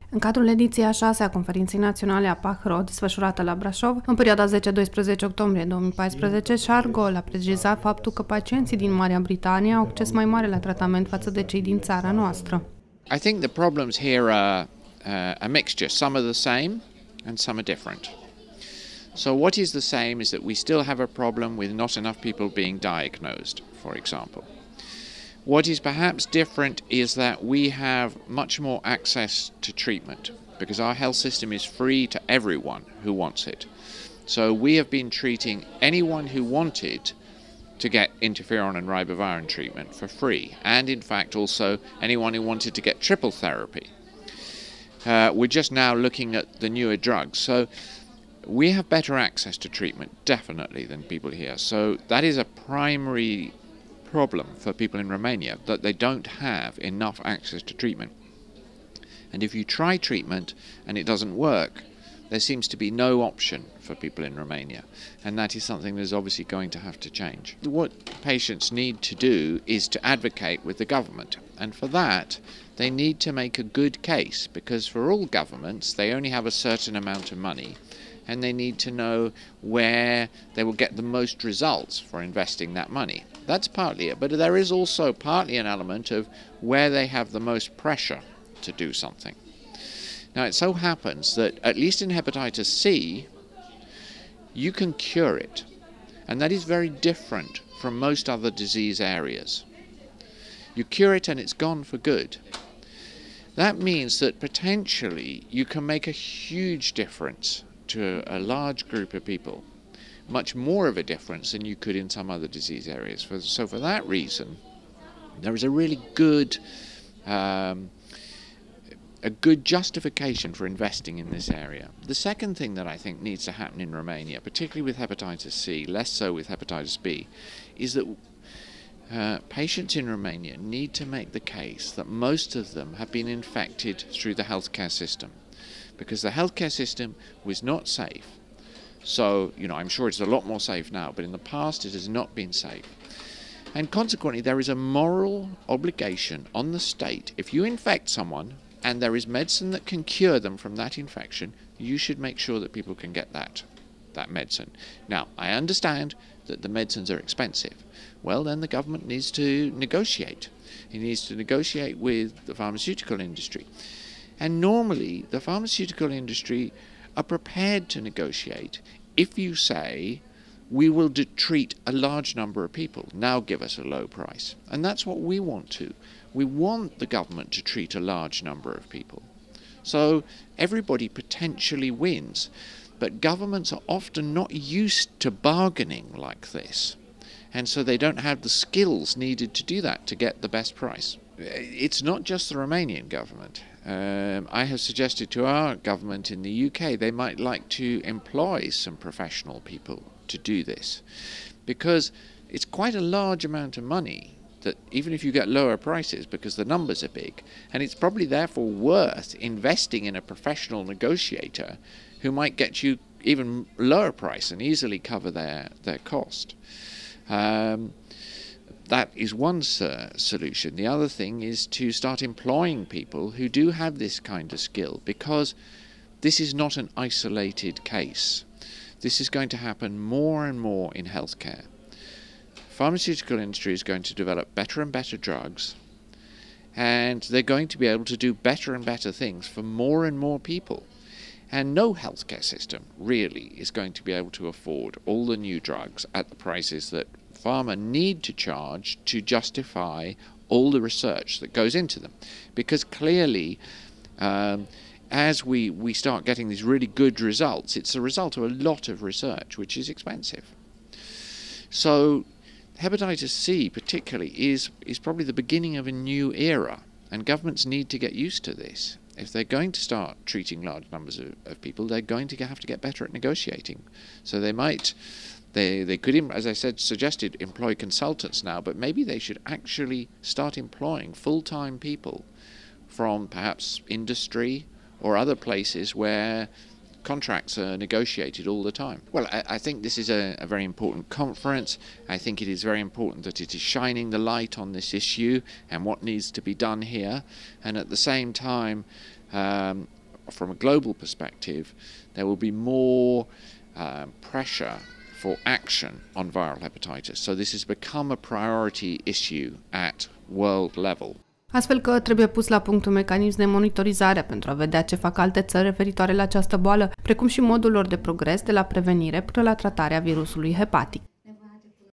În cadrul ediției a 6 a Conferintei Naționale APAH-RO, desfășurată la Brasov, în perioada 10-12 octombrie 2014, Gore a precizat faptul că pacienții din Marea Britanie au acces mai mare la tratament față de cei din țara noastră. I think the problems here are a mixture. Some are the same and some are different. So what is the same is that we still have a problem with not enough people being diagnosed, for example. What is perhaps different is that we have much more access to treatment because our health system is free to everyone who wants it. So we have been treating anyone who wanted to get interferon and ribavirin treatment for free, and in fact also anyone who wanted to get triple therapy. We're just now looking at the newer drugs. So we have better access to treatment, definitely, than people here. So that is a primary problem for people in Romania, that they don't have enough access to treatment. And if you try treatment and it doesn't work, there seems to be no option for people in Romania. And that is something that's obviously going to have to change. What patients need to do is to advocate with the government. And for that, they need to make a good case, because for all governments, they only have a certain amount of money, and they need to know where they will get the most results for investing that money. That's partly it, but there is also partly an element of where they have the most pressure to do something. Now, it so happens that, at least in hepatitis C, you can cure it, and that is very different from most other disease areas. You cure it and it's gone for good. That means that potentially you can make a huge difference to a large group of people, much more of a difference than you could in some other disease areas. So for that reason, there is a really good justification for investing in this area. The second thing that I think needs to happen in Romania, particularly with hepatitis C, less so with hepatitis B, is that patients in Romania need to make the case that most of them have been infected through the healthcare system, because the healthcare system was not safe. So, I'm sure it's a lot more safe now, but in the past it has not been safe. And consequently, there is a moral obligation on the state. If you infect someone and there is medicine that can cure them from that infection, you should make sure that people can get that medicine. Now, I understand that the medicines are expensive. Well, then the government needs to negotiate. It needs to negotiate with the pharmaceutical industry. And normally, the pharmaceutical industry are prepared to negotiate if you say, we will treat a large number of people, now give us a low price. And that's what we want to. We want the government to treat a large number of people. So everybody potentially wins. But governments are often not used to bargaining like this. And so they don't have the skills needed to do that, to get the best price. It's not just the Romanian government. I have suggested to our government in the UK they might like to employ some professional people to do this, because it's quite a large amount of money, that even if you get lower prices because the numbers are big, and it's probably therefore worth investing in a professional negotiator who might get you even lower price and easily cover their cost. That is one solution. The other thing is to start employing people who do have this kind of skill, because this is not an isolated case. This is going to happen more and more in healthcare. Pharmaceutical industry is going to develop better and better drugs, and they're going to be able to do better and better things for more and more people. And no healthcare system really is going to be able to afford all the new drugs at the prices that pharma need to charge to justify all the research that goes into them. Because clearly, as we start getting these really good results, it's a result of a lot of research, which is expensive. So hepatitis C particularly is probably the beginning of a new era, and governments need to get used to this. If they're going to start treating large numbers of people, they're going to have to get better at negotiating. So they could, as I said, suggested employ consultants now, but maybe they should actually start employing full-time people from perhaps industry or other places where contracts are negotiated all the time. Well, I think this is a very important conference. I think it is very important that it is shining the light on this issue and what needs to be done here. And at the same time, from a global perspective, there will be more pressure for action on viral hepatitis. So this has become a priority issue at world level. Astfel că trebuie pus la punct un mecanism de monitorizare pentru a vedea ce fac alte țări referitoare la această boală, precum și modul lor de progres de la prevenire până la tratarea virusului hepatic.